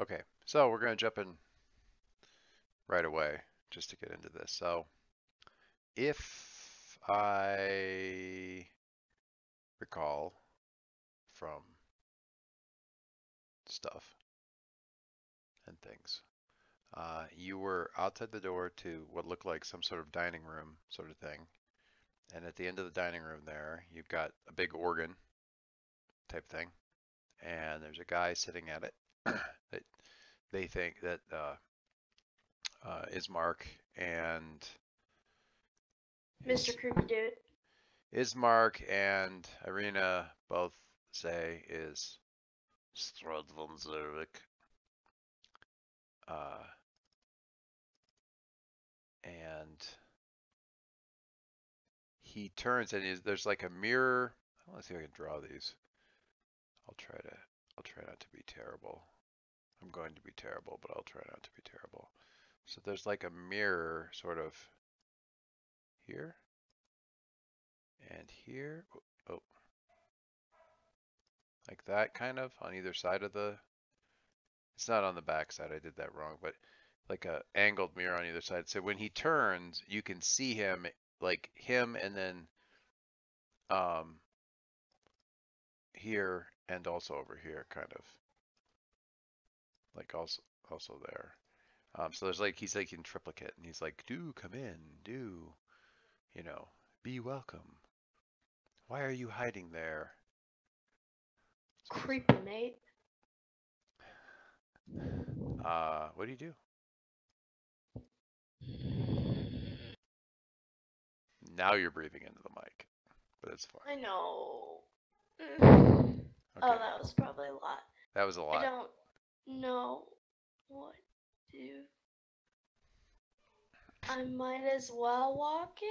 Okay, so we're going to jump in right away just to get into this. So if I recall from stuff and things, you were outside the door to what looked like some sort of dining room sort of thing. And at the end of the dining room there, you've got a big organ type thing. And there's a guy sitting at it that they think that is Mark and Mr. Creepy Dude. Ismark and Irina both say is Strahd von Zervik. And he turns and there's like a mirror. Let's see if I can draw these. I'll try not to be terrible. I'm going to be terrible, but I'll try not to be terrible. So there's like a mirror sort of here and here. Oh, like that kind of on either side of the, it's not on the back side, I did that wrong, but like a angled mirror on either side. So when he turns, you can see him, like him, and then here and also over here, kind of like also there. So there's like he's like in triplicate, and he's like, "Do come in, do, you know, be welcome. Why are you hiding there?" Creepy, mate. What do you do? Now you're breathing into the mic, but it's fine. I know. Okay, Oh, that was probably a lot. that was a lot. I don't know what to do. I might as well walk in.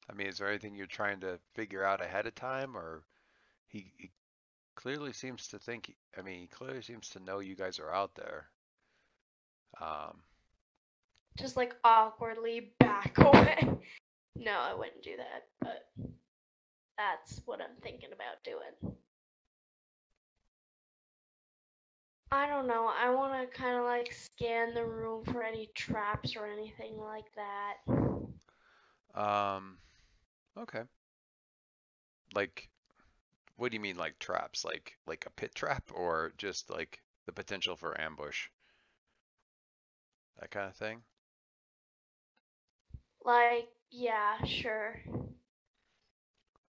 I mean, is there anything you're trying to figure out ahead of time, or he clearly seems to think, I mean, he clearly seems to know you guys are out there. Just like awkwardly back away. No, I wouldn't do that, but that's what I'm thinking about doing. I don't know. I want to kind of like scan the room for any traps or anything like that. Okay. Like, what do you mean like traps? Like a pit trap or just like the potential for ambush? That kind of thing? Like, yeah, sure.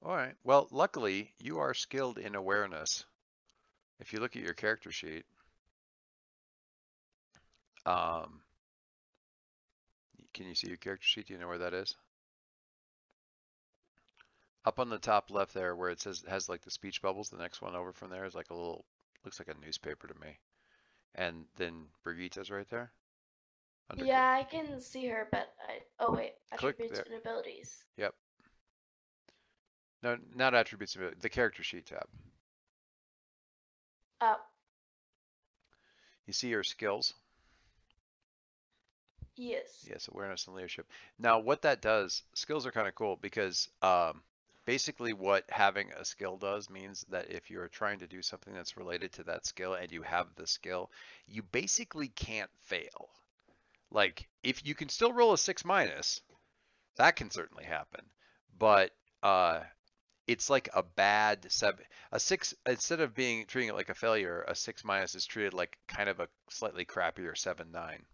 All right. Well, luckily, you are skilled in awareness. If you look at your character sheet, can you see your character sheet? Do you know where that is? Up on the top left there where it says it has like the speech bubbles, the next one over from there is like a little, looks like a newspaper to me. And then Brigitta's right there. Yeah, I can see her, but oh wait, Click attributes there. and abilities. Yep. No, not attributes, the character sheet tab. Oh. You see your skills? Yes. Yes, awareness and leadership. Now, what that does, skills are kind of cool because basically what having a skill does means that if you're trying to do something that's related to that skill and you have the skill, you basically can't fail. Like, if you can still roll a 6-, that can certainly happen. But it's like a bad 7. A 6, instead of treating it like a failure, a 6- is treated like kind of a slightly crappier 7-9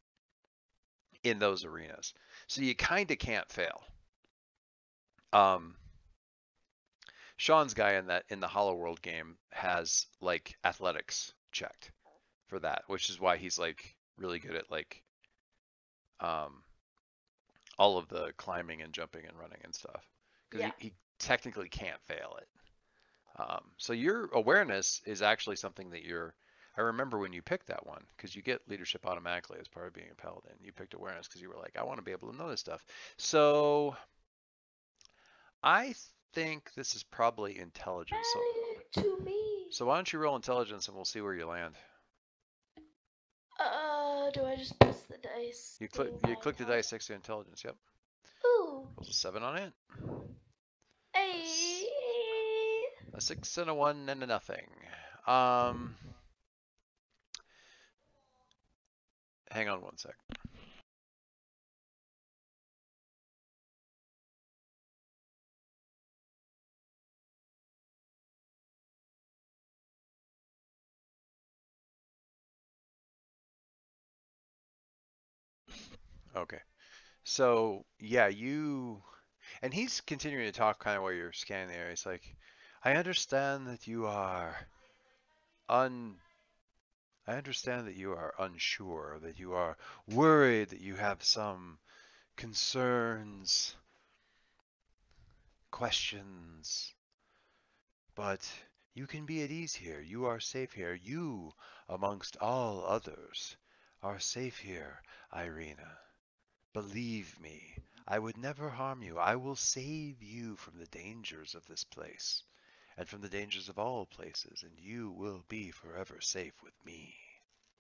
in those arenas. So you kind of can't fail. Sean's guy in the Hollow World game has like athletics checked for that, which is why he's like really good at like all of the climbing and jumping and running and stuff. Because he technically can't fail it. So your awareness is actually something that I remember when you picked that one, because you get leadership automatically as part of being a paladin. You picked awareness because you were like, I want to be able to know this stuff. So I think this is probably intelligence. To me. So why don't you roll intelligence and we'll see where you land. Do I just press the dice? You click the dice next to intelligence, yep. Ooh. Rolls a 7 on it. Hey. A 6 and a 1 and a nothing. Um, Hang on one sec. Okay. So yeah, and he's continuing to talk kind of while you're scanning the area. He's like, I understand that you are un I understand that you are unsure, that you are worried, that you have some concerns, questions, but you can be at ease here. You are safe here. You, amongst all others, are safe here, Irina. Believe me, I would never harm you. I will save you from the dangers of this place, and from the dangers of all places, and you will be forever safe with me.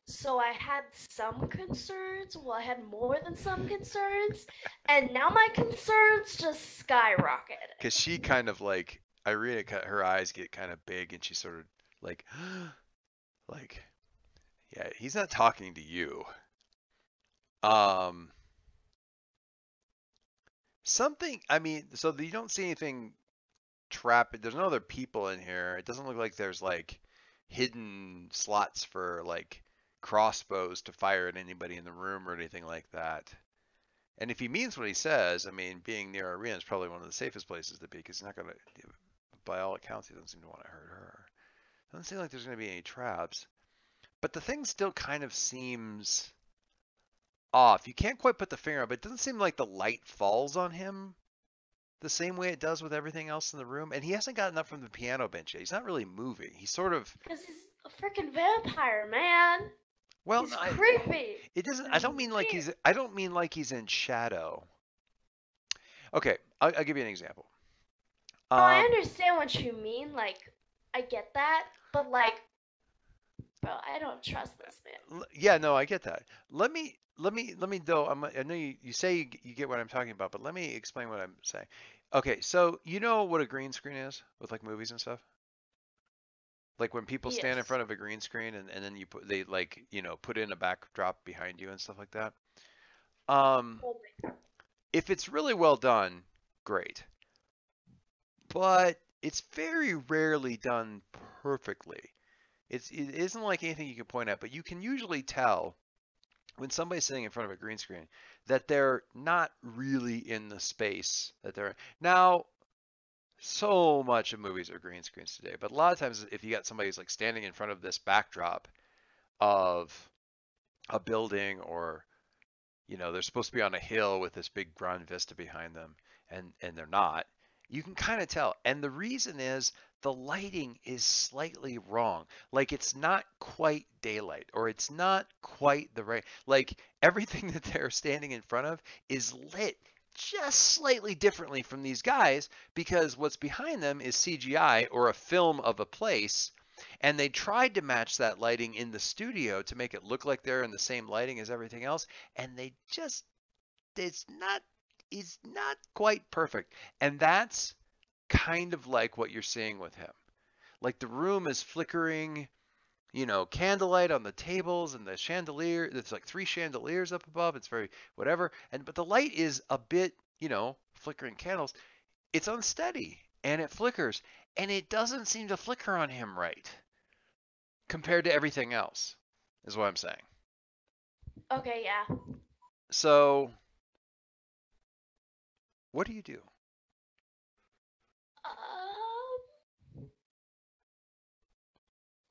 So I had some concerns. Well, I had more than some concerns, and now my concerns just skyrocketed. Because she kind of like, Irina, her eyes get kind of big, and she sort of like, like, yeah, he's not talking to you. Um, Something, I mean, so you don't see anything trapped. There's no other people in here. It doesn't look like there's like hidden slots for like crossbows to fire at anybody in the room or anything like that. And if he means what he says, I mean, being near Arena is probably one of the safest places to be because he's not going to, by all accounts, he doesn't seem to want to hurt her. Doesn't seem like there's going to be any traps. But the thing still kind of seems off. You can't quite put the finger on it, but it doesn't seem like the light falls on him the same way it does with everything else in the room. And he hasn't gotten up from the piano bench yet. He's not really moving. He's sort of, Because he's a freaking vampire, man. well, He's no, creepy. it doesn't. I And don't mean like weird. I don't mean like he's in shadow. Okay, I'll give you an example. Oh, I Um, understand what you mean. Like, I get that, but like, bro, I don't trust this man. yeah, no, I get that. Let me though. I know you say you get what I'm talking about, but let me explain what I'm saying. Okay, so you know what a green screen is with like movies and stuff? Like when people stand in Yes. front of a green screen and then they like, put in a backdrop behind you and stuff like that. Um, Hold me. if it's really well done, great. But it's very rarely done perfectly. It isn't like anything you can point at, but you can usually tell when somebody's sitting in front of a green screen that they're not really in the space that they're in. Now, so much of movies are green screens today, but a lot of times if you got somebody who's like standing in front of this backdrop of a building, or they're supposed to be on a hill with this big grand vista behind them, and they're not, you can kind of tell. And the reason is the lighting is slightly wrong. Like it's not quite daylight, or it's not quite the right, like everything that they're standing in front of is lit just slightly differently from these guys, because what's behind them is CGI or a film of a place, and they tried to match that lighting in the studio to make it look like they're in the same lighting as everything else, and they just it's not quite perfect. And that's kind of like what you're seeing with him. Like the room is flickering, candlelight on the tables and the chandelier. There's like three chandeliers up above. It's very whatever. But the light is a bit, flickering candles. It's unsteady and it flickers, and it doesn't seem to flicker on him right compared to everything else, is what I'm saying. Okay, yeah. So, what do you do?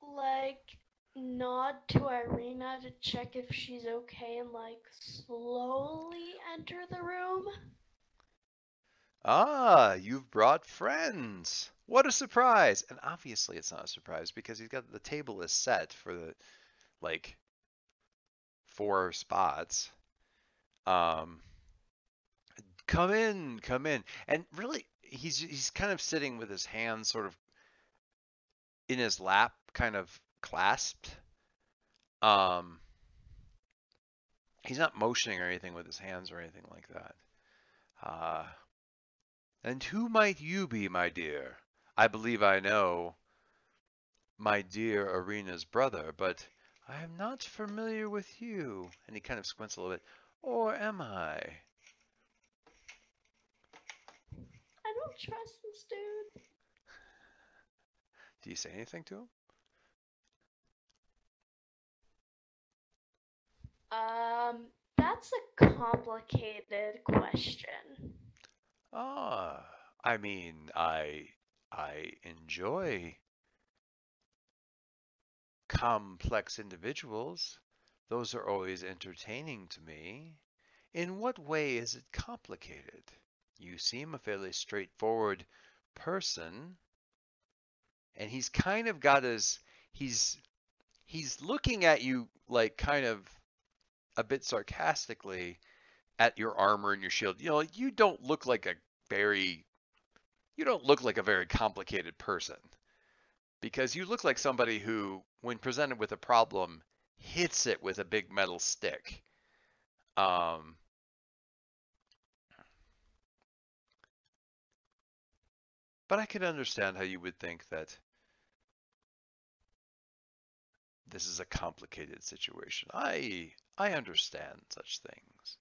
Like, nod to Irina to check if she's okay and like slowly enter the room. Ah, you've brought friends. What a surprise. And obviously it's not a surprise because he's got the table is set for the like four spots. Um, Come in, come in. And really he's kind of sitting with his hands sort of in his lap, kind of clasped. Um, he's not motioning or anything with his hands or anything like that. Uh, and who might you be, my dear? I believe I know my dear Arena's brother, but I am not familiar with you. And he kind of squints a little bit. Or am I? I don't trust this dude. Do you say anything to him? That's a complicated question. Ah, I mean, I enjoy complex individuals. Those are always entertaining to me. In what way is it complicated? You seem a fairly straightforward person, and he's kind of got his he's he's looking at you like kind of a bit sarcastically at your armor and your shield. You know, you don't look like a very you don't look like a very complicated person because you look like somebody who, when presented with a problem, hits it with a big metal stick. Um, but I can understand how you would think that this is a complicated situation. I understand such things.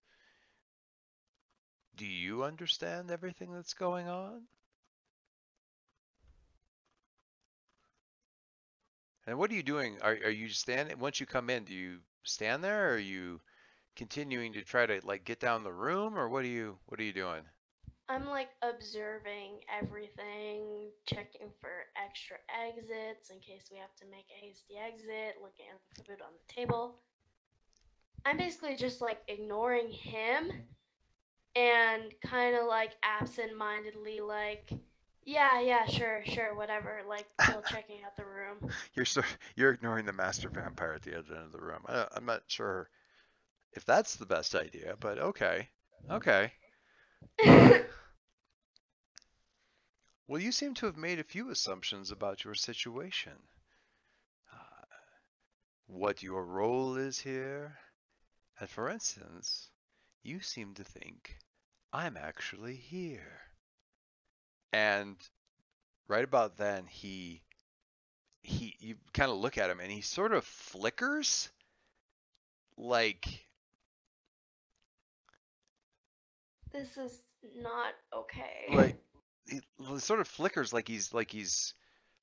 Do you understand everything that's going on? And what are you doing? Are you standing once you come in? Do you stand there, or are you continuing to try to like get down the room, or what are you doing? I'm like observing everything, checking for extra exits in case we have to make a hasty exit, looking at the food on the table. I'm basically just like ignoring him and kind of like absent-mindedly like yeah, sure, whatever, like still checking out the room. You're ignoring the master vampire at the other end of the room. I'm not sure if that's the best idea, but okay, okay. Well, you seem to have made a few assumptions about your situation. Uh, what your role is here, and for instance, you seem to think I'm actually here. And right about then, you kind of look at him, and he sort of flickers, like This is not okay. like he sort of flickers, like he's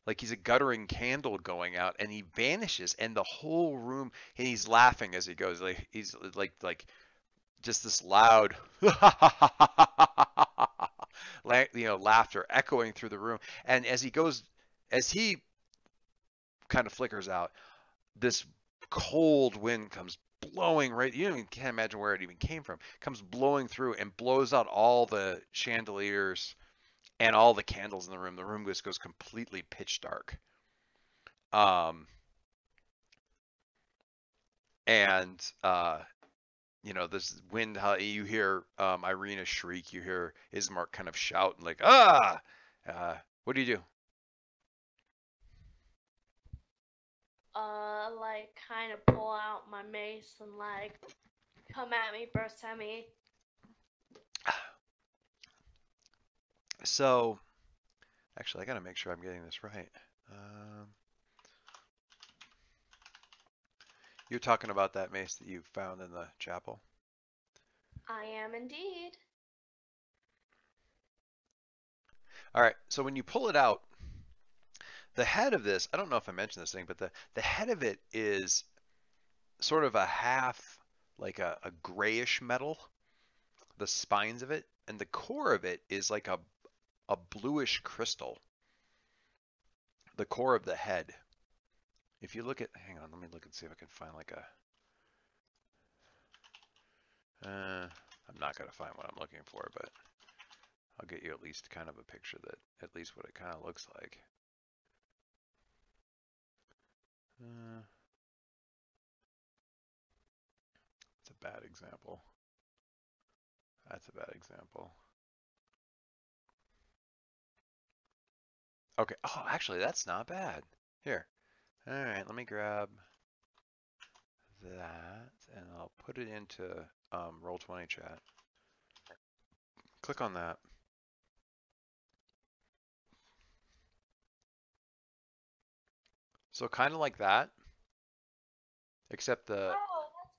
a guttering candle going out, and he vanishes, and the whole room, and he's laughing as he goes, like he's like just this loud laughter echoing through the room. And as he kind of flickers out, this cold wind comes blowing right. You even can't imagine where it even came from. Comes blowing through and blows out all the chandeliers and all the candles in the room. The room just goes completely pitch dark. Um, and this wind. You hear Irina shriek. You hear Ismark kind of shout and like, ah. What do you do? Like kind of pull out my mace and like come at me, bro, Sammy. So, actually, I gotta make sure I'm getting this right. Um, you're talking about that mace that you found in the chapel. I am indeed. All right. So when you pull it out, the head of this, I don't know if I mentioned this thing, but the head of it is sort of a half, like a grayish metal, the spines of it, and the core of it is like a bluish crystal. The core of the head. If you look at, hang on, let me look and see if I can find like I'm not gonna find what I'm looking for, but I'll get you at least kind of a picture that, at least what it kind of looks like. It's a bad example. That's a bad example. Okay. Oh, actually, that's not bad. Here. All right, let me grab that and I'll put it into Roll20 chat. Click on that. So kind of like that, except Oh, that's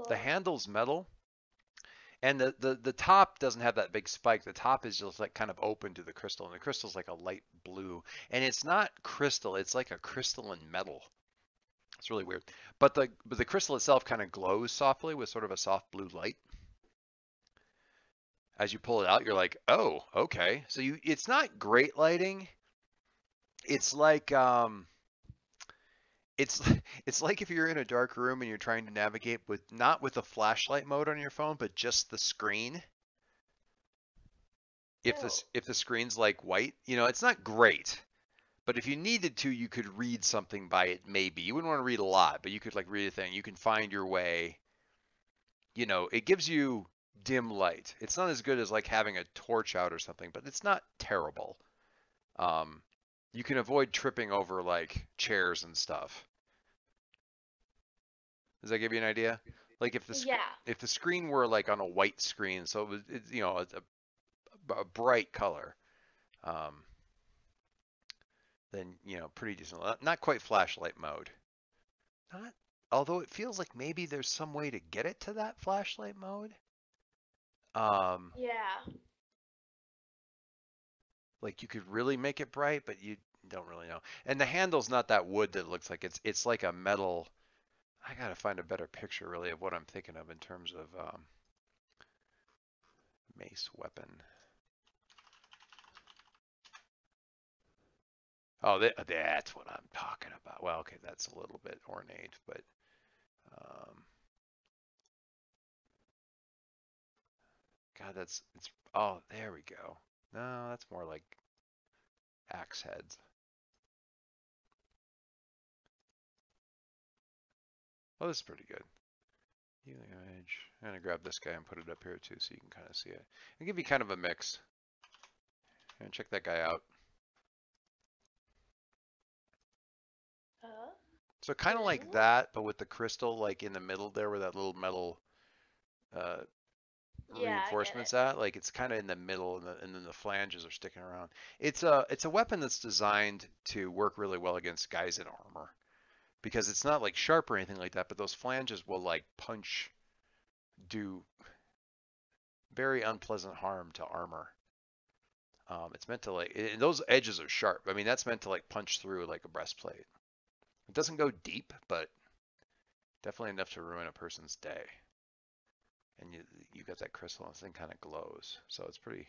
the cool. handle's metal, and the top doesn't have that big spike. The top is just like kind of open to the crystal, and the crystal's like a light blue, and it's not crystal. It's like a crystalline metal. It's really weird. But the crystal itself kind of glows softly with sort of a soft blue light. As you pull it out, you're like, oh, okay. So it's not great lighting. It's like it's it's like if you're in a dark room and you're trying to navigate with not with a flashlight mode on your phone, but just the screen. Oh, If the screen's like white, it's not great. But if you needed to, you could read something by it. Maybe you wouldn't want to read a lot, but you could like read a thing. You can find your way. It gives you dim light. It's not as good as like having a torch out or something, but it's not terrible. Um, you can avoid tripping over like chairs and stuff. Does that give you an idea? Like yeah. if the screen were like on a white screen, so a bright color, um, then pretty decent. Not quite flashlight mode. Not, although it feels like maybe there's some way to get it to that flashlight mode. Um, Yeah. like you could really make it bright, but you don't really know. And the handle's not that wood that it looks like. It's like a metal. I gotta find a better picture really of what I'm thinking of in terms of mace weapon. Oh, that's what I'm talking about. Well, okay, that's a little bit ornate, but um, God, it's. Oh, there we go. No, that's more like axe heads. Oh, this is pretty good. Healing image. I'm gonna grab this guy and put it up here too, so you can kind of see it. And give you kind of a mix. And check that guy out. Uh, So kind of like ooh. that, but with the crystal like in the middle there, where that little metal uh, Yeah, I get it. reinforcements at. Like it's kind of in the middle, and then the flanges are sticking around. It's a weapon that's designed to work really well against guys in armor because it's not like sharp or anything like that, but those flanges will like do very unpleasant harm to armor. It's meant to like those edges are sharp. I mean, that's meant to like punch through like a breastplate. It doesn't go deep, but definitely enough to ruin a person's day. And you got that crystal, and this thing kind of glows, so it's pretty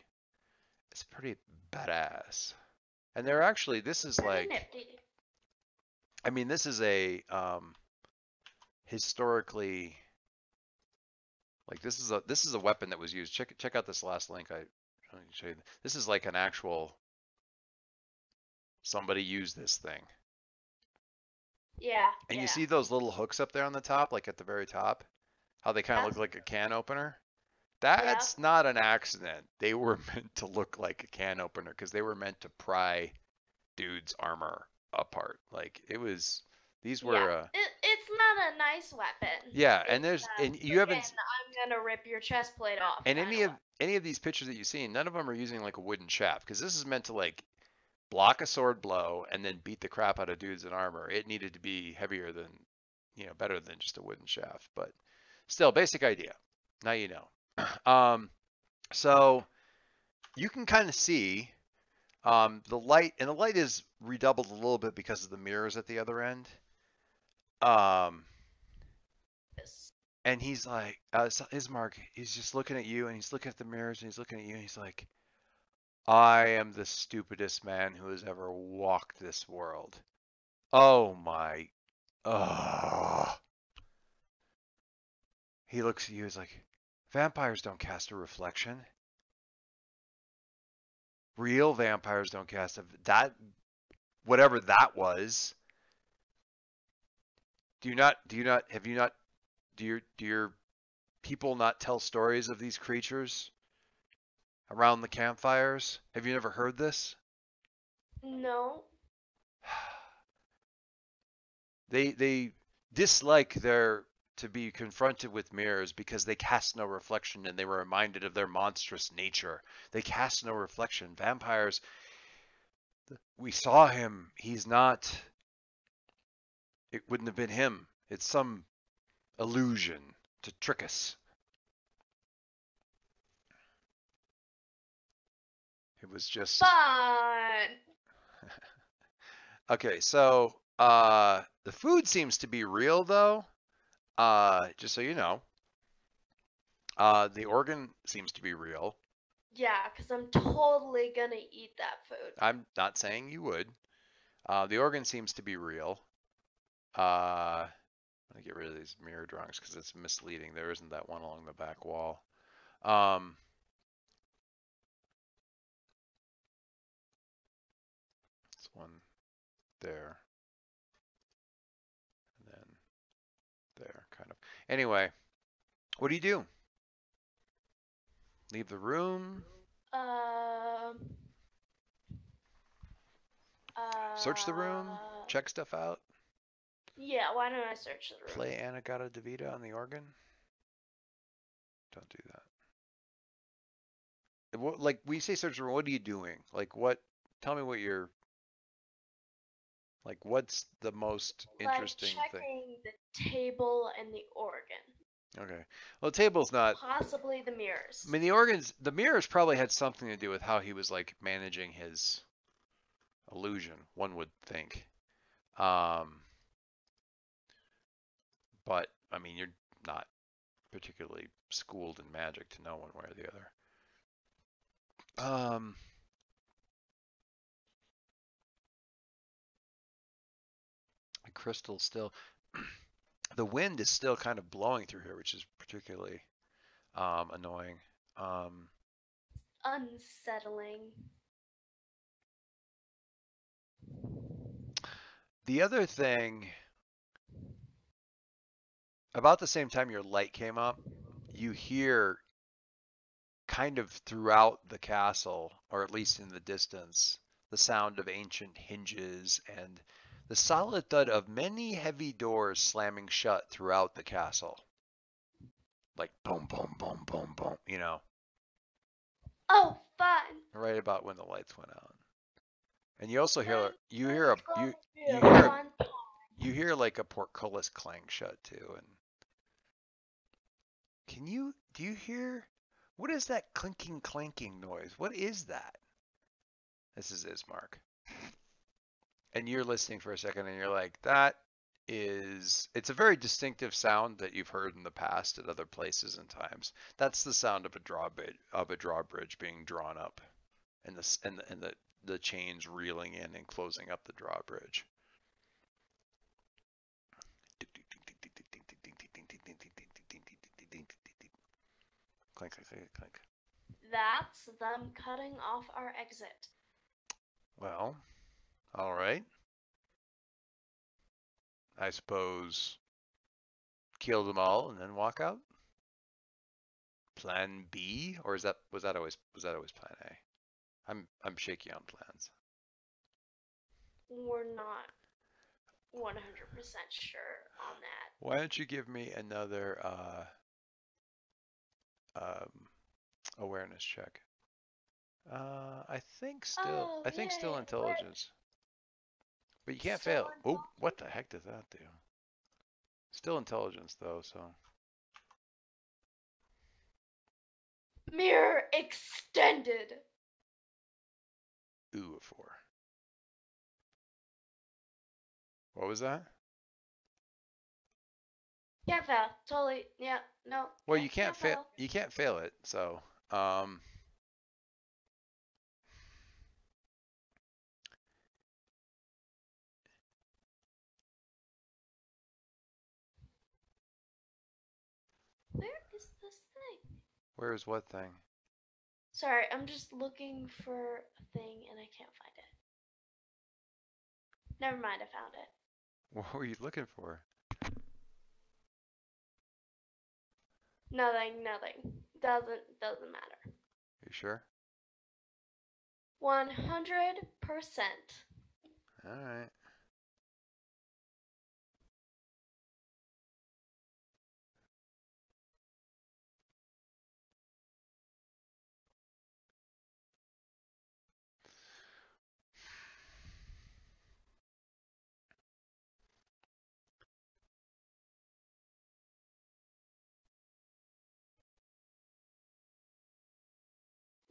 badass. And they're actually this is Pretty like nifty. I mean this is a historically like this is a weapon that was used. Check out this last link I can show you. This is like an actual somebody used this thing. Yeah, And you yeah. see those little hooks up there on the top, like at the very top, how they kind of Yeah. look like a can opener? Yeah. That's not an accident. They were meant to look like a can opener because they were meant to pry dude's armor apart. Like it was, these Yeah. were, It's not a nice weapon. yeah. And It's you again, haven't, I'm gonna rip your chest plate off and kind any of of weapon. any of these pictures that you've seen, none of them are using like a wooden shaft because this is meant to like block a sword blow and then beat the crap out of dudes in armor. It needed to be heavier than, better than just a wooden shaft, but still, basic idea. Now you know. So you can kind of see the light, and the light is redoubled a little bit because of the mirrors at the other end. Um, Yes. and he's like, Ismark, he's just looking at you, and he's looking at the mirrors, and he's looking at you, and he's like, I am the stupidest man who has ever walked this world. Oh my, oh. He looks at you, he's like, vampires don't cast a reflection. Real vampires don't cast that, whatever that was. Have you not, do your people not tell stories of these creatures around the campfires? Have you never heard this? No. They dislike their to be confronted with mirrors because they cast no reflection and they were reminded of their monstrous nature. They cast no reflection. Vampires, we saw him. He's not It wouldn't have been him. It's some illusion to trick us. It was just Fun. okay. So the food seems to be real though. Just so you know, the organ seems to be real. Yeah, because I'm totally gonna eat that food. I'm not saying you would. The organ seems to be real. I'm gonna get rid of these mirror drawings because it's misleading. There isn't that one along the back wall. This one there, and then there, kind of. Anyway, what do you do? Leave the room? Um. Search the room? Check stuff out? Yeah, why don't I search the room? Play Anagata Davida on the organ? Don't do that. What, like, when you say search the room, what are you doing? Like, what? Tell me what you're. Like, what's the most Like interesting thing? checking the table and the organ. Okay. Well, the table's not. Possibly the I mirrors. mean, the mirrors probably had something to do with how he was like managing his illusion. One would think. Um, but I mean, you're not particularly schooled in magic to know one way or the other. The crystal still, the wind is still kind of blowing through here, which is particularly annoying. Unsettling. The other thing, about the same time your light came up, you hear kind of throughout the castle, or at least in the distance, the sound of ancient hinges and the solid thud of many heavy doors slamming shut throughout the castle. Like boom, boom, boom, boom, boom, you know, Oh, fun. right about when the lights went out. And you also hear It's you hear a going you to be you a hear fun time. you hear like a portcullis clang shut too. And do you hear what is that clinking clanking noise? What is that? This is Ismark. And you're listening for a second and you're like, it's a very distinctive sound that you've heard in the past at other places and times. That's the sound of a drawbridge being drawn up and the chains reeling in and closing up the drawbridge. Clank, clank, clank, clank. That's them cutting off our exit. Well, all right. I suppose kill them all and then walk out. Plan B, or was that always plan A? I'm shaky on plans. We're not 100% sure on that. Why don't you give me another awareness check? I think still Yay. intelligence. But you can't Still fail. Oh, what the heck does that do? Still intelligence though, so. Mirror extended. Ooh, a 4. What was that? Can't fail. Totally. Yeah. No. Well, you can't fail. You can't fail it. So, Where is this thing? where is what thing? Sorry, I'm just looking for a thing and I can't find it. Never mind, I found it. What were you looking for? Nothing. Doesn't matter. Are you sure? 100%. All right.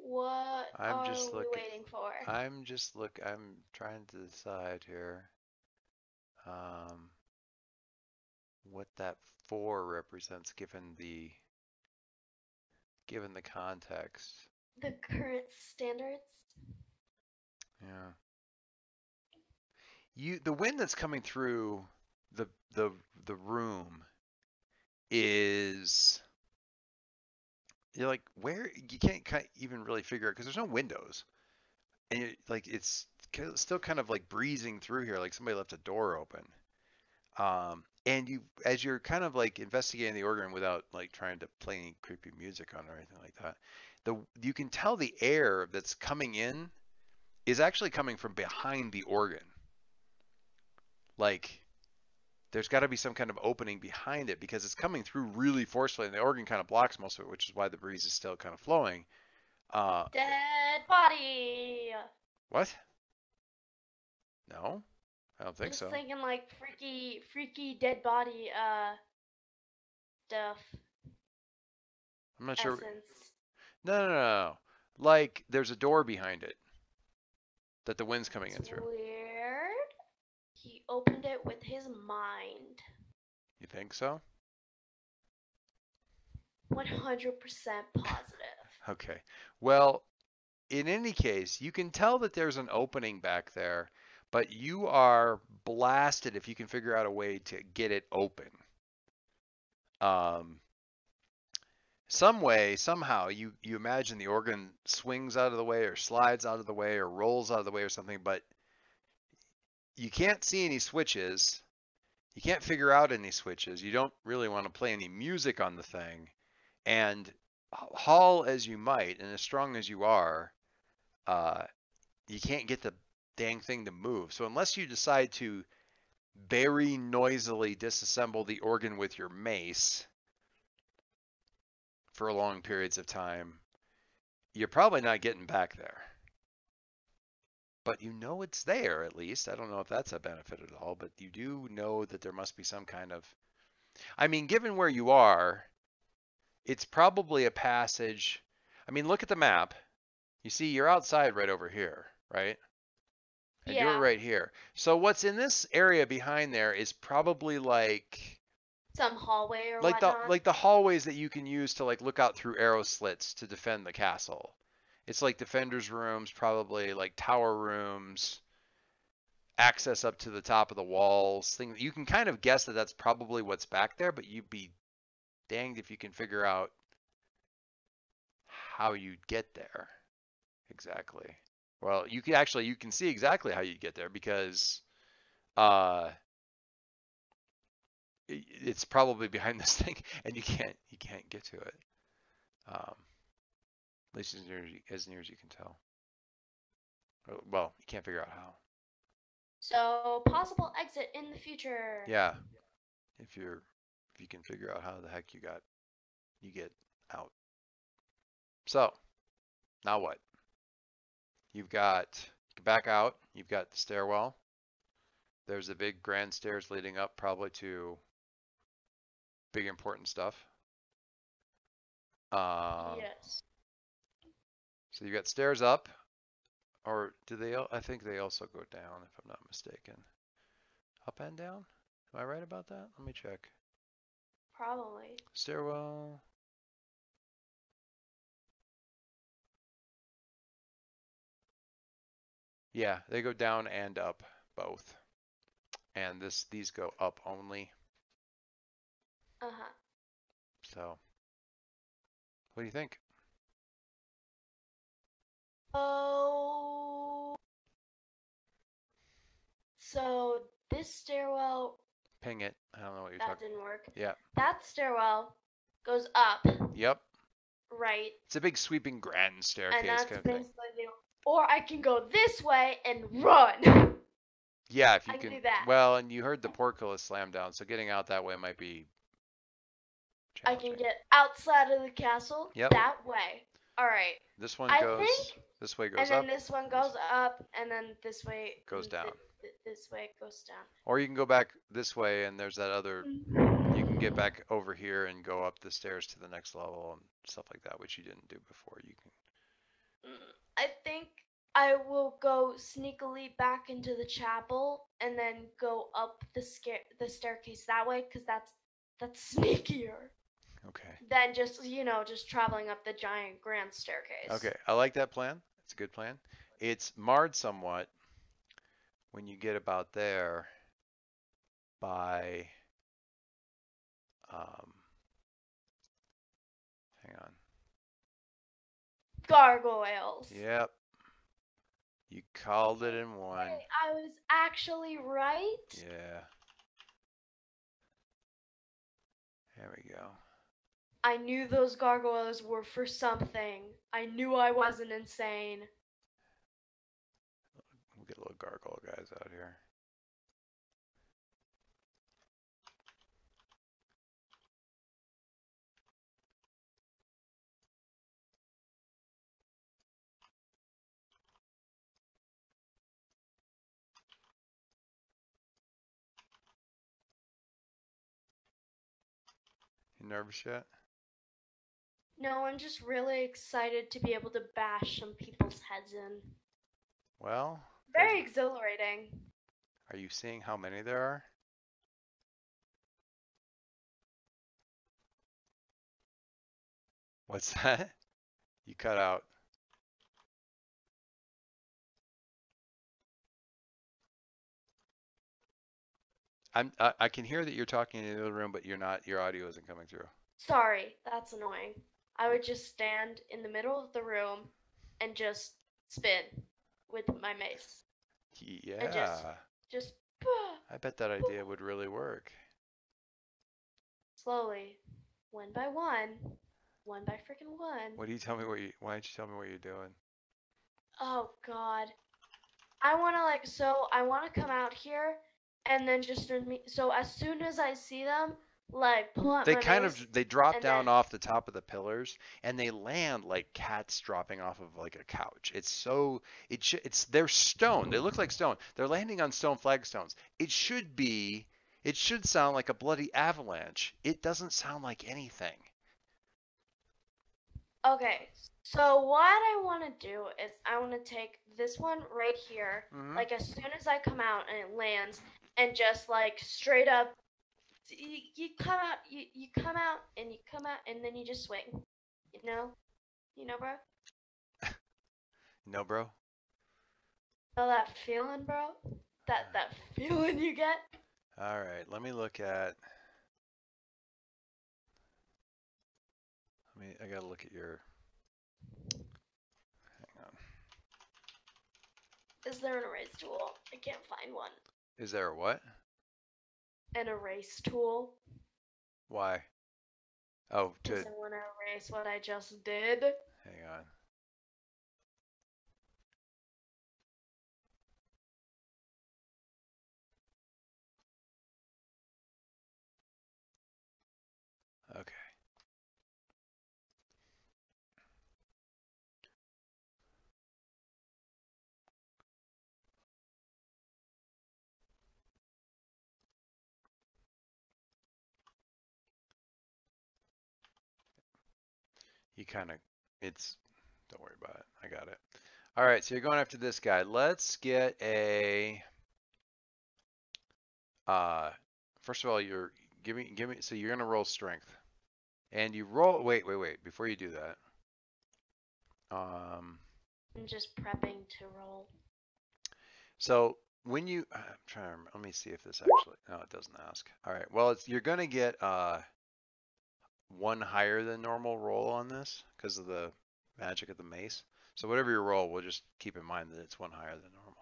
What I'm are just we looking. waiting for? I'm trying to decide here. Um, what that 4 represents given the context. The current standards? Yeah. The wind that's coming through the the the room is you're like where you can't even really figure it because there's no windows and it's still kind of like breezing through here like somebody left a door open. And as you're kind of like investigating the organ without like trying to play any creepy music on or anything like that, you can tell the air that's coming in is actually coming from behind the organ. Like there's got to be some kind of opening behind it because it's coming through really forcefully, and the organ kind of blocks most of it, which is why the breeze is still kind of flowing. Uh, Dead body! what? No, I don't think Just so. thinking like freaky dead body, stuff. I'm not sure. Essence. No. Like there's a door behind it that the wind's coming It's in through. weird. He opened it with his mind. You think so? 100% positive. Okay. Well, in any case, you can tell that there's an opening back there, but you are blasted if you can figure out a way to get it open. Um, some way, somehow, you imagine the organ swings out of the way or slides out of the way or rolls out of the way or something, but you can't see any switches. You can't figure out any switches. You don't really want to play any music on the thing. And haul as you might, and as strong as you are, uh, you can't get the dang thing to move. So unless you decide to very noisily disassemble the organ with your mace for long periods of time, you're probably not getting back there. But you know it's there at least. I don't know if that's a benefit at all, but you do know that there must be some kind of. I mean, given where you are, it's probably a passage. I mean, look at the map. You see, you're outside right over here, right? And you're Yeah. right here. So what's in this area behind there is probably Some hallway or like the whatnot. like the hallways that you can use to like look out through arrow slits to defend the castle. It's like defenders' rooms, probably like tower rooms, access up to the top of the walls. Things you can kind of guess that that's probably what's back there, but you'd be danged if you can figure out how you'd get there exactly. Well, you can see exactly how you'd get there because uh it's probably behind this thing and you can't get to it. At least as near as you can tell. Well, you can't figure out how. So, possible exit in the future. Yeah, if you can figure out how the heck you get out. So now what? You've got back out. You've got the stairwell. There's the big grand stairs leading up, probably to big important stuff. Yes. So you got stairs up, or do they? I think they also go down, if I'm not mistaken. Up and down? Am I right about that? Let me check. Probably. Stairwell. Yeah, they go down and up both. And these go up only. Uh-huh. So, what do you think? Oh. So, this stairwell, Ping it. I don't know what you're that talking. didn't work. Yeah. That stairwell goes up, Yep. right? It's a big sweeping grand And staircase that's kind of thing. basically the. Or I can go this way and run. Yeah, if you I can can. do that. Well, and you heard the portcullis slam down, so getting out that way might be I challenging. can get outside of the castle Yep. that way. All right. This one I goes. think, This way and goes then up. this one goes up, and then this way Goes down. This way goes down. Or you can go back this way, and there's that other. You can get back over here and go up the stairs to the next level and stuff like that, which you didn't do before. You can. I think I will go sneakily back into the chapel and then go up the staircase that way because that's sneakier Okay. than just traveling up the giant grand staircase. Okay. I like that plan. It's a good plan. It's marred somewhat when you get about there by um, hang on. Gargoyles. Yep. You called it in one. Hey, I was actually right. Yeah. There we go. I knew those gargoyles were for something. I knew I wasn't insane. We'll get little gargoyle guys out here. You nervous yet? No, I'm just really excited to be able to bash some people's heads in. Well, Very exhilarating. are you seeing how many there are? What's that? You cut out. I can hear that you're talking in the other room, but you're not. Your audio isn't coming through. Sorry, that's annoying. I would just stand in the middle of the room and just spin with my mace. And Yeah. just I bet that idea would really work. slowly, one by one by freaking one. What do you tell me what you? Why don't you tell me what you're doing? Oh God. I wanna come out here and then so as soon as I see them, like pull out They my kind mace of they drop and then down off the top of the pillars and they land like cats dropping off of like a couch. It's so it's they're stone. They look like stone. They're landing on stone flagstones. It should sound like a bloody avalanche. It doesn't sound like anything. okay. So what I want to do is I want to take this one right here, Hmm. like as soon as I come out and it lands, and just like straight up, you come out, you come out, and you come out, and then you just swing, you know, bro. No, bro. Feel that feeling, bro? That feeling you get? All right, let me look at. I gotta look at your. Hang on. Is there an erase tool? I can't find one. Is there a what? An erase tool? Why? Oh, Because to I want to erase what I just did. hang on. Okay. You kind of. It's. Don't worry about it. I got it. All right, so you're going after this guy. Let's get a. Uh, First of all, you're give me. So you're gonna roll strength, and you roll. Wait. Before you do that, um, I'm just prepping to roll. so when you, I'm trying to remember, let me see if this actually. No, it doesn't ask. All right. Well, you're gonna get one higher than normal roll on this because of the magic of the mace. So whatever you roll, we'll just keep in mind that it's one higher than normal.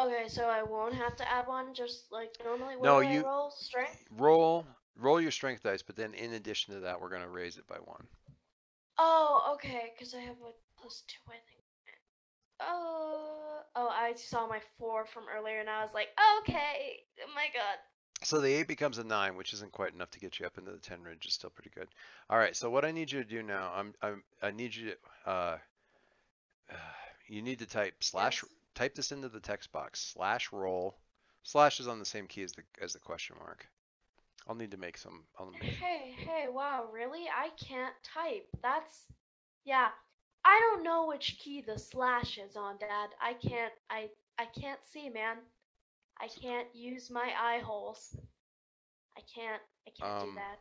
Okay, so I won't have to add one, just like normally. What No, do I you roll? Strength? roll your strength dice, but then in addition to that, we're gonna raise it by one. Oh, okay, because I have like +2, I think. Oh, I saw my 4 from earlier, and I was like, okay, oh my god. So the 8 becomes a 9, which isn't quite enough to get you up into the 10 range. It's still pretty good. All right, so what I need you to do now, I need you to, you need to Yes. type this into the text box, slash roll. Slash is on the same key as the question mark. I'll need to make I'll make. Hey, wow, really? I can't type. Yeah. I don't know which key the slash is on, Dad. I can't see, man. I can't use my eye holes. I can't do Um, that.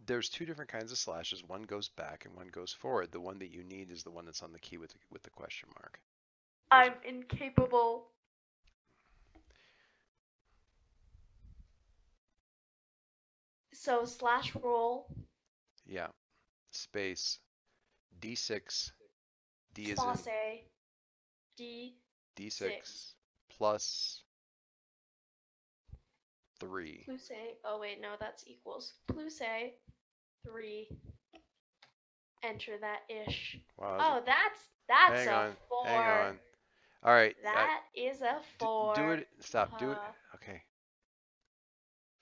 there's two different kinds of slashes. One goes back and one goes forward. The one that you need is the one that's on the key with the question mark. There's I'm incapable. So slash roll, yeah, space D6. D is in space, D6, D6 plus 3. plus a. Oh wait, no, that's equals. Plus a, 3. Enter that ish. Wow. Oh, that's Hang a on. Hang 4. on. All right. That is a Do 4. it. Stop. Do it. Okay.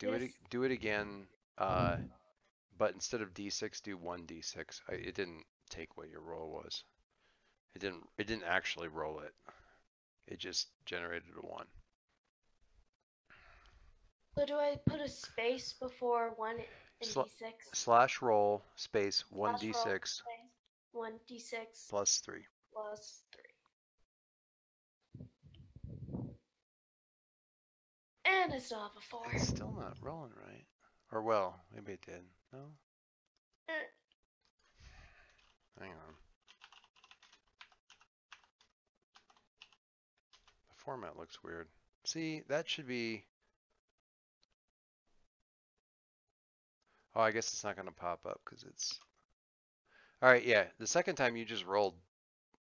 This Do it again. But instead of D6, do 1D6. It didn't take what your roll was. It didn't actually roll it. It just generated a 1. So do I put a space before 1 and Sla d6? slash roll space Slash roll 1d6 space 1d6 plus 3. plus 3. And I still have a 4. It's still not rolling right. Or well, maybe it did. No? Hang on. The format looks weird. See, that should be... Oh, I guess it's not going to pop up because it's... All right, yeah. The second time you just rolled...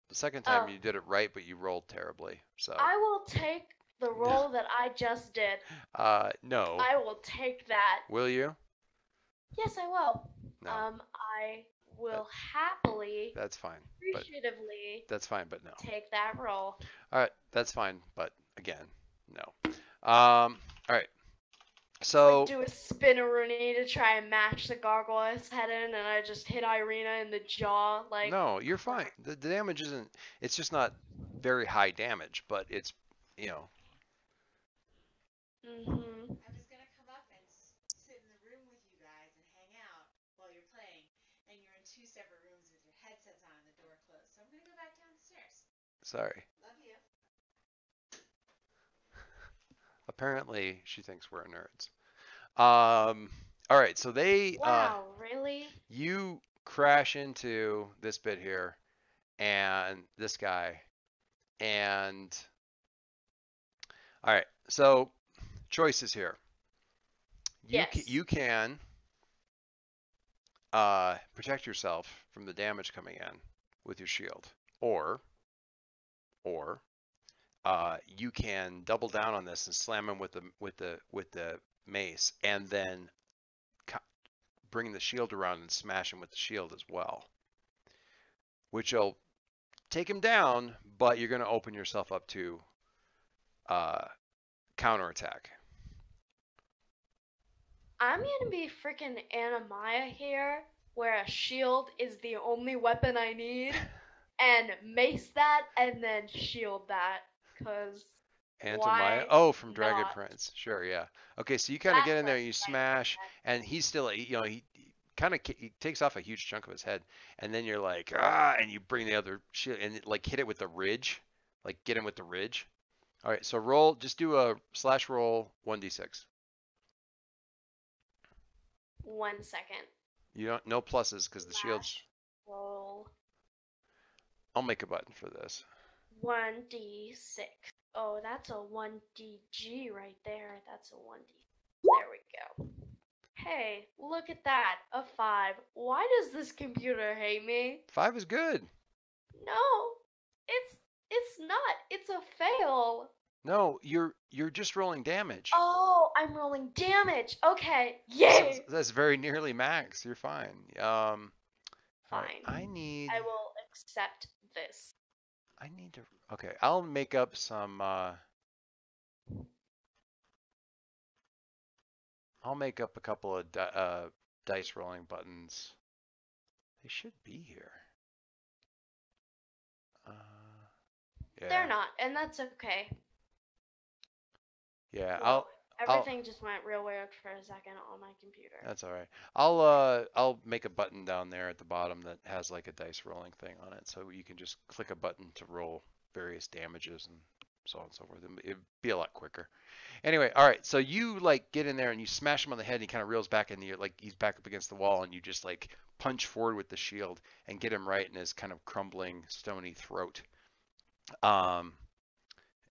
The second time Oh, you did it right, but you rolled terribly. So... I will take the roll that I just did. No. I will take that. Will you? Yes, I will. No. I will happily, That's fine. appreciatively That's fine, but no. take that roll. All right, that's fine, but again, no. All right. So It's like do a spinneroonie to try and match the gargoyle's head in, and I just hit Irina in the jaw. Like no, you're fine. The damage isn't. It's just not very high damage, but it's you know. Mhm. I was gonna come up and sit in the room with you guys and hang out while you're playing, and you're in two separate rooms with your headsets on and the door closed. So I'm gonna go back downstairs. Sorry. Love you. Apparently, she thinks we're nerds. All right, so they Wow, really? you crash into this bit here and this guy and all right, so choices here. Yes. You can protect yourself from the damage coming in with your shield, or you can double down on this and slam him with the mace, and then bring the shield around and smash him with the shield as well, which will take him down, but you're going to open yourself up to counterattack. I'm gonna be freaking Anamaya here, where a shield is the only weapon I need, and mace that and then shield that, cause Antamaya? why Oh, from Dragon not? Prince. Sure, yeah. Okay, so you kind of That's get in there, what you I smash, said. and he's still, he kind of he takes off a huge chunk of his head, and then you're like, and you bring the other shield and like hit it with the ridge, like get him with the ridge. All right, so roll, just do a slash roll 1d6. 1 second. You don't, no pluses because the shield's. Slash roll I'll make a button for this. 1d6. Oh, that's a 1dg right there. That's a 1d. There we go. Hey, look at that. A 5. Why does this computer hate me? 5 is good. No, it's not. It's a fail. No, you're just rolling damage. Oh, I'm rolling damage. Okay, So yay. that's very nearly max. You're fine. All right, Fine. I need. I will accept this. I need to. Okay, I'll make up some. I'll make up a couple of dice rolling buttons. They should be here. Yeah. They're not, and that's okay. Yeah, Whoa. Everything just went real weird for a second on my computer. That's all right. I'll make a button down there at the bottom that has like a dice rolling thing on it, so you can just click a button to roll various damages and so on and so forth. It'd be a lot quicker. Anyway, all right. So you like get in there and you smash him on the head, and he kind of reels back, and you're like he's back up against the wall, and you just like punch forward with the shield and get him right in his kind of crumbling, stony throat.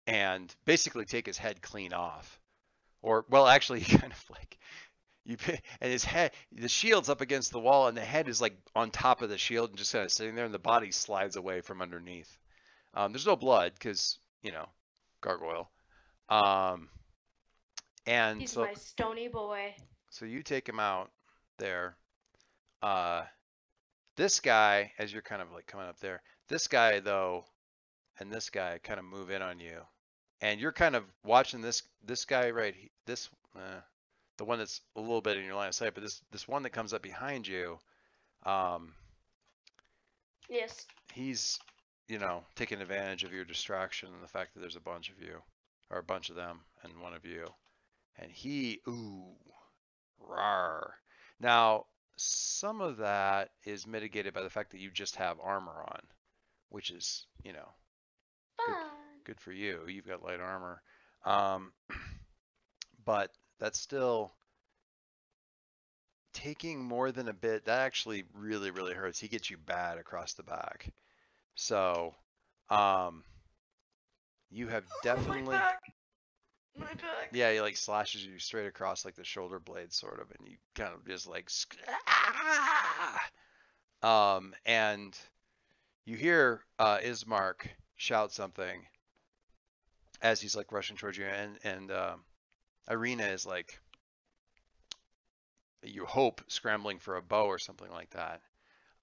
And basically take his head clean off. Or well, actually, kind of like and his head, the shield's up against the wall, and the head is like on top of the shield and just kind of sitting there, and the body slides away from underneath. There's no blood because gargoyle. And He's so my stony boy. so you take him out there. This guy, as you're kind of like coming up there, this guy though, and this guy kind of move in on you, and you're kind of watching this guy this the one that's a little bit in your line of sight, but this one that comes up behind you, Yes. he's taking advantage of your distraction and the fact that there's a bunch of you, or a bunch of them, and one of you, and rawr. Now some of that is mitigated by the fact that you just have armor on, which is Fun. good for you. You've got light armor, but that's still taking more than a bit. That actually really, really hurts. He gets you bad across the back. So, you have definitely, My back. yeah, he like slashes you straight across like the shoulder blade sort of, and you kind of just like, and you hear Ismark shout something as he's like rushing towards you, and Irina is like, you hope, scrambling for a bow or something like that.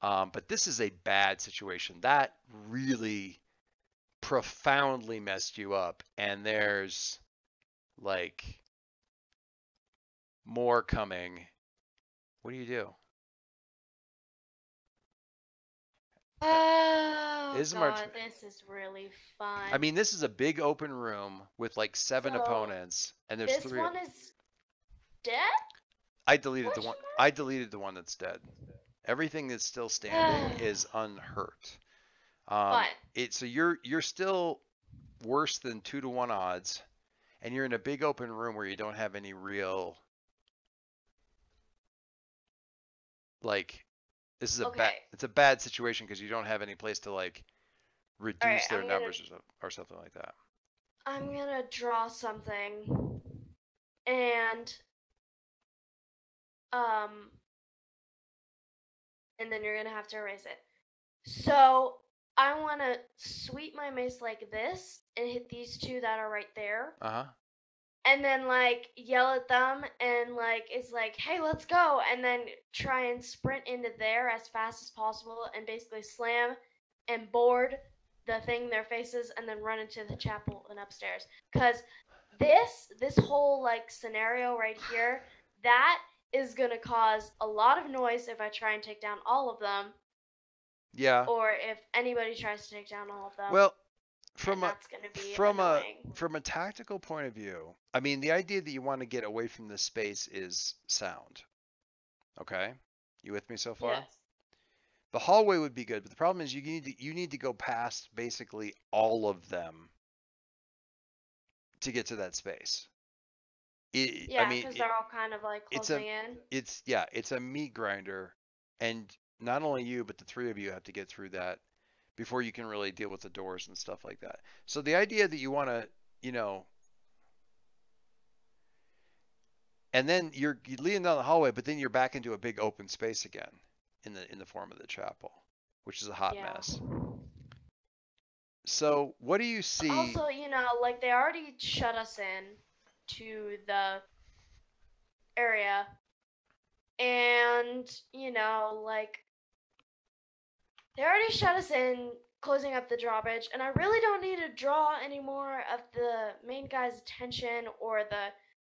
But this is a bad situation. That really profoundly messed you up, and there's like more coming. What do you do? Oh Ismark's- God, this is really fun. I mean, this is a big open room with like 7 So, opponents, and there's this 3. one is dead. I deleted the Question one. mark? I deleted the one that's dead. Everything that's still standing is unhurt. Fine. So you're still worse than 2-to-1 odds, and you're in a big open room where you don't have any real like. This is a bad. Okay. It's a bad situation because you don't have any place to like reduce Alright, their I'm gonna- numbers or something like that. I'm gonna draw something, and and then you're gonna have to erase it. So I want to sweep my mace like this and hit these two that are right there, Uh-huh. and then like yell at them, and like it's like, hey, let's go, and then try and sprint into there as fast as possible, and basically slam and board the thing in their faces, and then run into the chapel and upstairs. Because this whole like scenario right here, that is gonna cause a lot of noise if I try and take down all of them, Yeah. or if anybody tries to take down all of them. Well, and from a that's gonna be from a annoying. from a tactical point of view, I mean, the idea that you want to get away from this space is sound. Okay? You with me so far? Yes. The hallway would be good, but the problem is you need to go past basically all of them to get to that space. Yeah, I mean, because they're all kind of like it's closing in. it's a meat grinder, and not only you, but the 3 of you have to get through that before you can really deal with the doors and stuff like that. So the idea that you want to, and then you're leading down the hallway, but then you're back into a big open space again in the form of the chapel, which is a hot Yeah. mess. So what do you see? Also, like they already shut us in to the area, and like they already shut us in, closing up the drawbridge, and I really don't need to draw any more of the main guy's attention, or the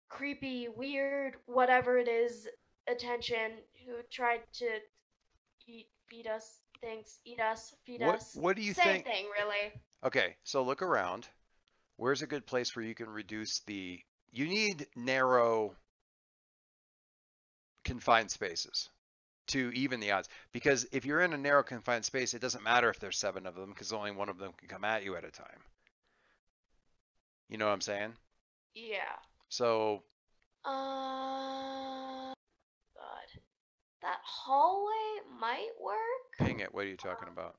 creepy, weird, whatever it is, attention, who tried to feed us things, eat us, feed us. What do you Same think? thing, really. Okay, so look around. Where's a good place where you can reduce the you need narrow confined spaces to even the odds. Because if you're in a narrow confined space, it doesn't matter if there's 7 of them because only one of them can come at you at a time. You know what I'm saying? Yeah. So God. That hallway might work. dang it, what are you talking about?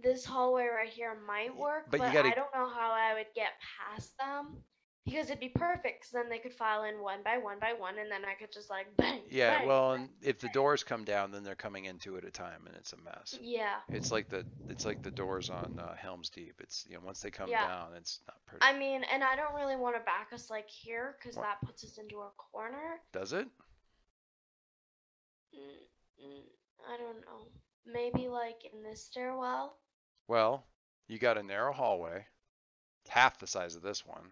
This hallway right here might work, But but you gotta, I don't know how I would get past them. Because it'd be perfect, because then they could file in one by one, and then I could just like bang, yeah, bang, well, bang. and if the doors come down, then they're coming in 2 at a time, and it's a mess. Yeah. It's like the doors on Helm's Deep. It's once they come Yeah. down, it's not pretty. I mean, and I don't really want to back us like here, because that puts us into a corner. Does it? I don't know. Maybe like in this stairwell. Well, you got a narrow hallway, half the size of this one,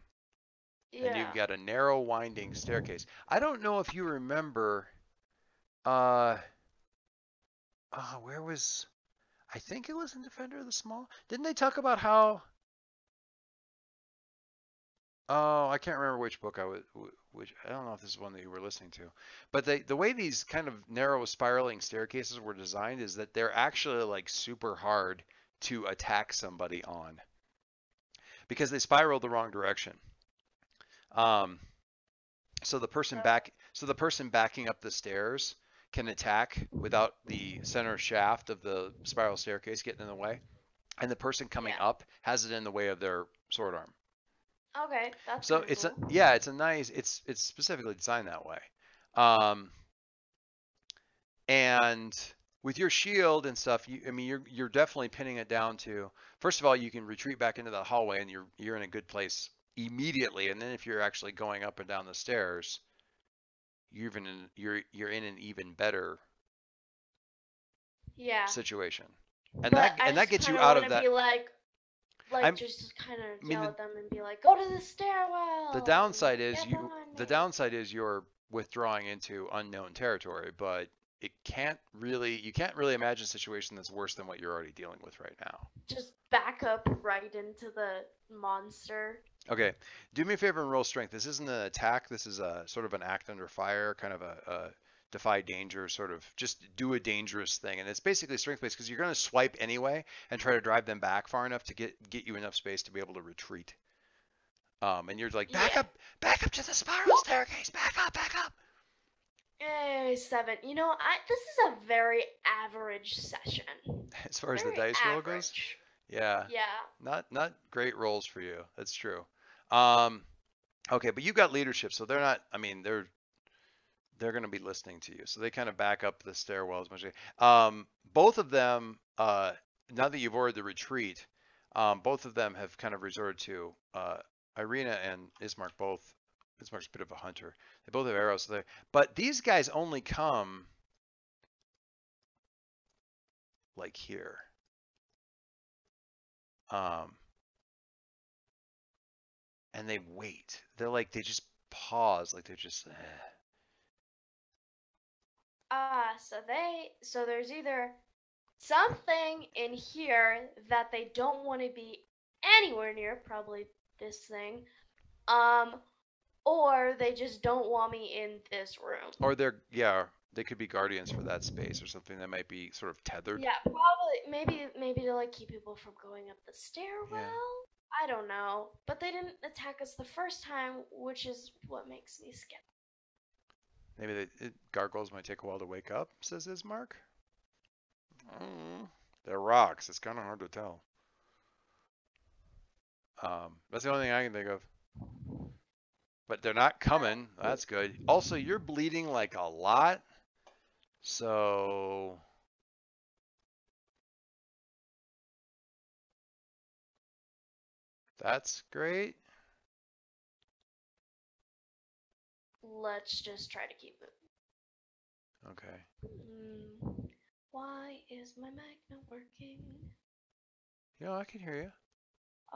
and Yeah. you've got a narrow winding staircase. I don't know if you remember, where was, I think it was in Defender of the Small. Didn't they talk about how, oh, I can't remember which book which, I don't know if this is one that you were listening to, but the way these kind of narrow spiraling staircases were designed is that they're actually like super hard to attack somebody on because they spiral the wrong direction. So the person backing up the stairs can attack without the center shaft of the spiral staircase getting in the way, and the person coming up has it in the way of their sword arm. Okay, that's So it's cool. it's a nice, it's specifically designed that way. And with your shield and stuff, you're definitely pinning it down to, first of all, you can retreat back into the hallway and you're in a good place immediately. And then if you're actually going up and down the stairs, you're in an even better situation. And that gets you out of that. Be like just kind of yell at them and be like, go to the stairwell. The downside is you're withdrawing into unknown territory, but you can't really imagine a situation that's worse than what you're already dealing with right now. Just back up right into the monster. Okay, do me a favor and roll strength. This isn't an attack. This is a sort of an act under fire, kind of a defy danger, sort of just do a dangerous thing. And it's basically strength based because you're going to swipe anyway and try to drive them back far enough to get you enough space to be able to retreat. And you're like, back up to the spiral staircase, back up. 7. You know, this is a very average session. As far as the dice roll goes? Yeah. Not great rolls for you. That's true. Okay, but you got leadership, so they're not, they're going to be listening to you. So they kind of back up the stairwell as much as both of them, now that you've ordered the retreat, both of them have kind of resorted to, Irina and Ismark both. Ismark's a bit of a hunter. They both have arrows, but these guys only come like here. And they wait. They just pause, like they're just. So there's either something in here that they don't want to be anywhere near, probably this thing, or they just don't want me in this room. Or they could be guardians for that space or something that might be sort of tethered. Yeah, probably maybe to like keep people from going up the stairwell. Yeah. I don't know, but they didn't attack us the first time, which is what makes me skeptical. Maybe gargoyles might take a while to wake up, says Ismark. They're rocks. It's kind of hard to tell. That's the only thing I can think of. But they're not coming. That's good. Also, you're bleeding like a lot. So that's great. Let's just try to keep moving. Okay. Why is my mic not working? Yeah, I can hear you.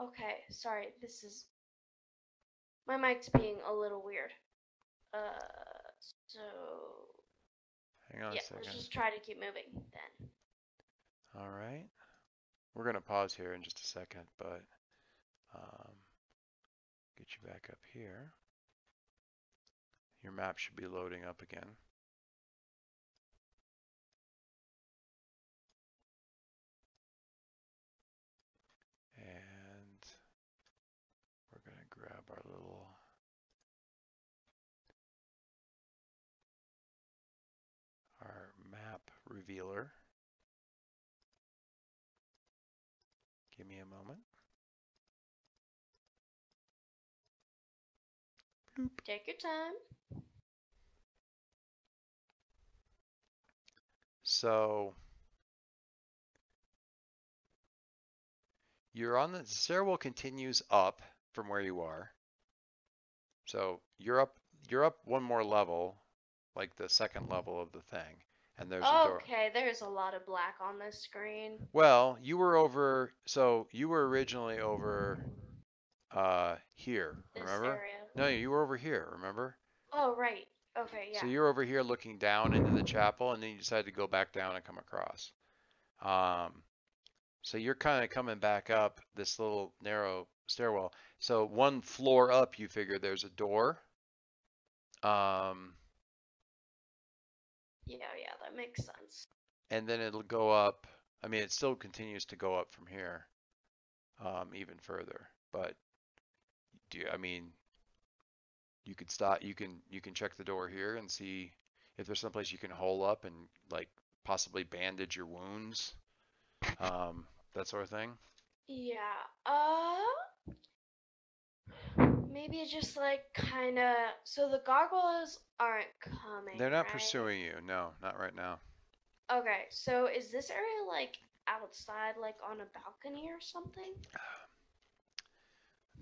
Okay, sorry. My mic's being a little weird. So hang on a second. Let's just try to keep moving then. All right. We're gonna pause here in just a second, but get you back up here. Your map should be loading up again. And we're going to grab our map revealer. Give me a moment. Bloop. Take your time. So you're on the stairwell continues up from where you are. So you're up one more level, like the second level of the thing, and there's a door. Okay, there's a lot of black on this screen. Well, you were originally over here, This remember? area. No, you were over here, remember? Oh, right. Okay, yeah. So you're over here looking down into the chapel, and then you decided to go back down and come across. So you're kind of coming back up this little narrow stairwell. So one floor up, you figure there's a door. Yeah, that makes sense. And then it'll go up. I mean, it still continues to go up from here, even further. But I mean, you could stop. You can check the door here and see if there's someplace you can hole up and like possibly bandage your wounds, that sort of thing. Yeah. Maybe it's just like kind of. So the gargoyles aren't coming. They're not right? pursuing you. No, not right now. Okay, so is this area like outside, like on a balcony or something?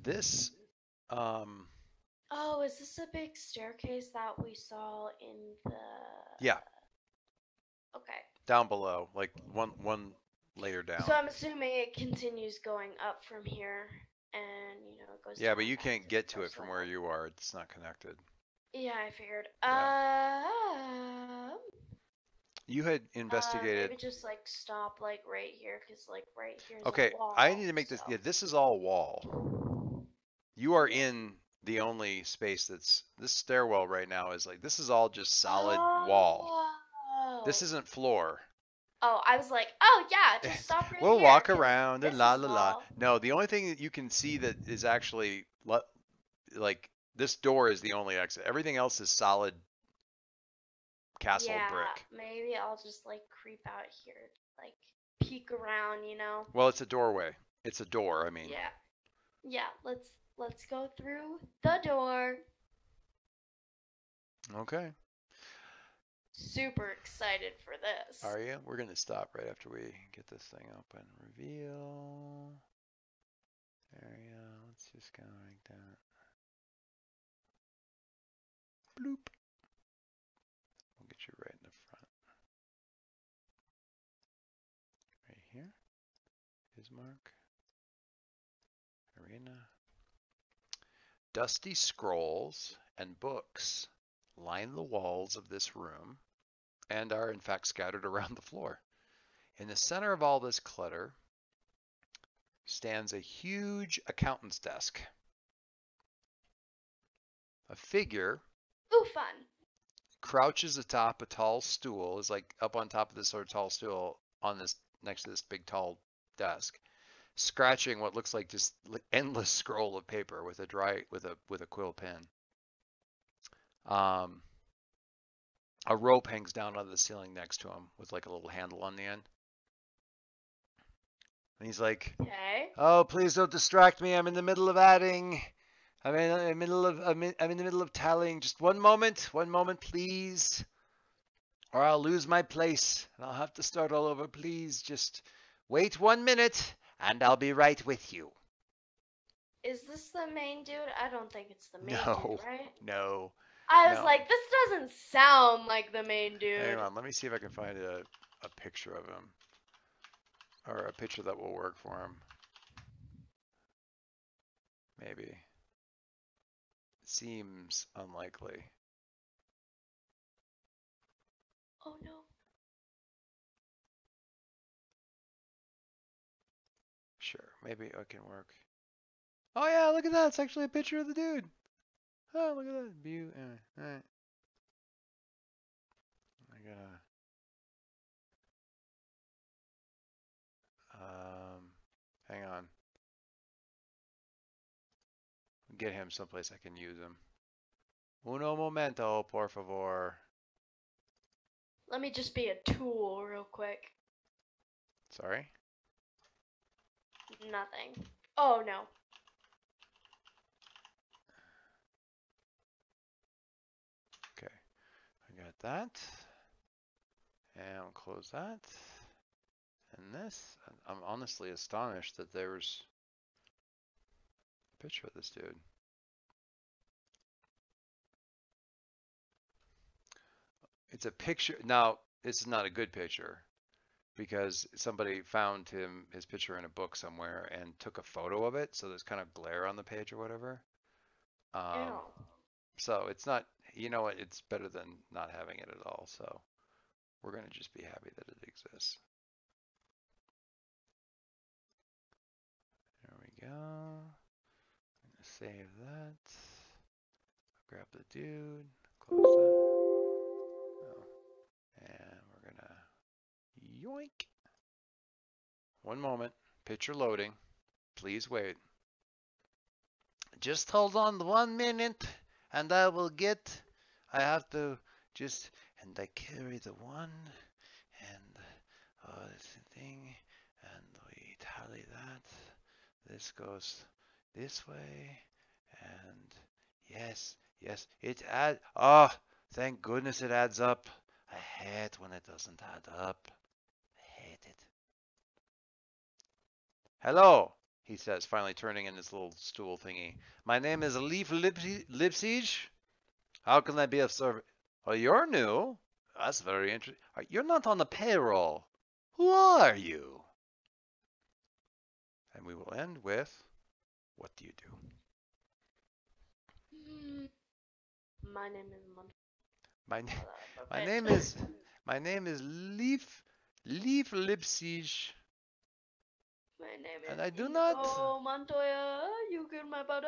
This, Oh, is this a big staircase that we saw in the? yeah, Okay. down below, like one layer down. So I'm assuming it continues going up from here, and it goes. Yeah, down but you back can't to get the to it first from level. where you are. It's not connected. Yeah, I figured. Yeah. You had investigated. Maybe just like stop like right here, cause like right here's Okay, a wall. I need to make this. so- Yeah, this is all wall. You are Yeah. in the only space that's this stairwell right now is like this is all just solid wall. This isn't floor. Oh, I was like, oh yeah, just stop right We'll here. walk 'cause around and this la is la la. wall. No, the only thing that you can see that is actually like this door is the only exit. Everything else is solid castle Yeah, brick. maybe I'll just like creep out here, like peek around, Well, it's a doorway. It's a door, I mean. Yeah, let's go through the door. Okay. Super excited for this. Are you? We're going to stop right after we get this thing open. Reveal. Area. Let's just go like that. Bloop. We'll get you right in the front. Right here. Bismarck. Arena. Dusty scrolls and books line the walls of this room and are in fact scattered around the floor. In the center of all this clutter stands a huge accountant's desk. A figure Ooh, fun. crouches atop a tall stool, is like up on top of this sort of tall stool on this next to this big tall desk, scratching what looks like just endless scroll of paper with a quill pen. A rope hangs down out of the ceiling next to him with like a little handle on the end. And he's like, Okay. "Oh, please don't distract me. I'm in the middle of adding. I'm in the middle of tallying. Just one moment, please, or I'll lose my place and I'll have to start all over. Please, just wait 1 minute, and I'll be right with you." Is this the main dude? I don't think it's the main No, dude, right? no. I was no. like, this doesn't sound like the main dude. Hang on, let me see if I can find a picture of him, or a picture that will work for him. Maybe. It seems unlikely. Oh no. Sure, maybe it can work. Oh yeah, look at that. It's actually a picture of the dude. Oh, look at that view. All right. I gotta hang on. Get him someplace I can use him. Uno momento, por favor. Let me just be a tool real quick. Sorry. Nothing. Oh no. Okay, I got that. And I'll close that. And this. I'm honestly astonished that there's a picture of this dude. It's a picture. Now, this is not a good picture because somebody found his picture in a book somewhere and took a photo of it, so there's kind of glare on the page or whatever. Ew. So it's not, you know what, it's better than not having it at all. So we're going to just be happy that it exists. There we go. I'm going to save that. Grab the dude, close that. Oh. And we're going to yoink. One moment, picture loading. Please wait. Just hold on 1 minute and I will get, I have to just, and I carry the one and this thing and we tally that. This goes this way and yes, it adds, thank goodness it adds up. I hate when it doesn't add up. I hate it. Hello, he says, finally turning in his little stool thingy. My name is Leaf Lipsiege. How can I be of service? Oh, you're new? That's very interesting. You're not on the payroll. Who are you? And we will end with, what do you do? My name is My name is Leaf Lipsiege. My name is And I do not. Oh Montoya, you get my butter,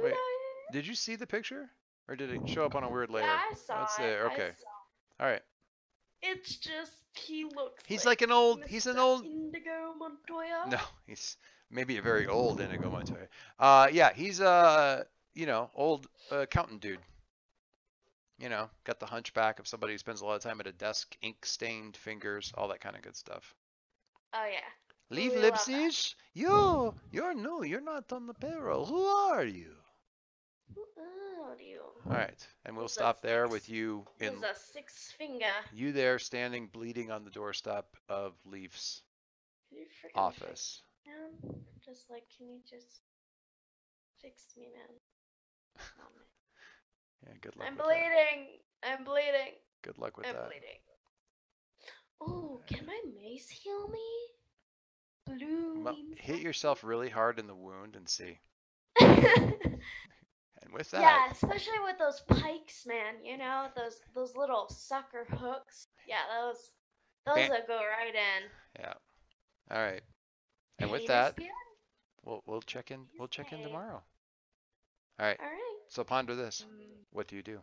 Wait, did you see the picture? Or did it show up on a weird layer? Yeah, I saw That's it. there. Okay. All right. It's just he looks. He's like an old. Mr. He's an old. Indigo Montoya. No, he's maybe a very old Indigo Montoya. Yeah, he's old accountant dude. You know, got the hunchback of somebody who spends a lot of time at a desk, ink-stained fingers, all that kind of good stuff. Oh yeah. Leave We love Lipsies? You're new. You're not on the payroll. Who are you? Who are you? All right, and we'll Who's stop a there six- with you in Who's a six finger? you there standing bleeding on the doorstep of Leaf's Can you freaking office. fix me, man? Just like, can you just fix me, man? Come on, man. Yeah, good luck I'm with bleeding. I'm bleeding. that. Good luck with I'm that. bleeding. Oh, can my mace heal me? Blue Well, means hit yourself really hard in the wound and see. nothing. And with that, Yeah, especially with those pikes, man. You know, those little sucker hooks. Yeah, those will go right in. yeah. All right. And with Pain that, is we'll check in. We'll check in pain. tomorrow. All right. All right. So ponder this. What do you do?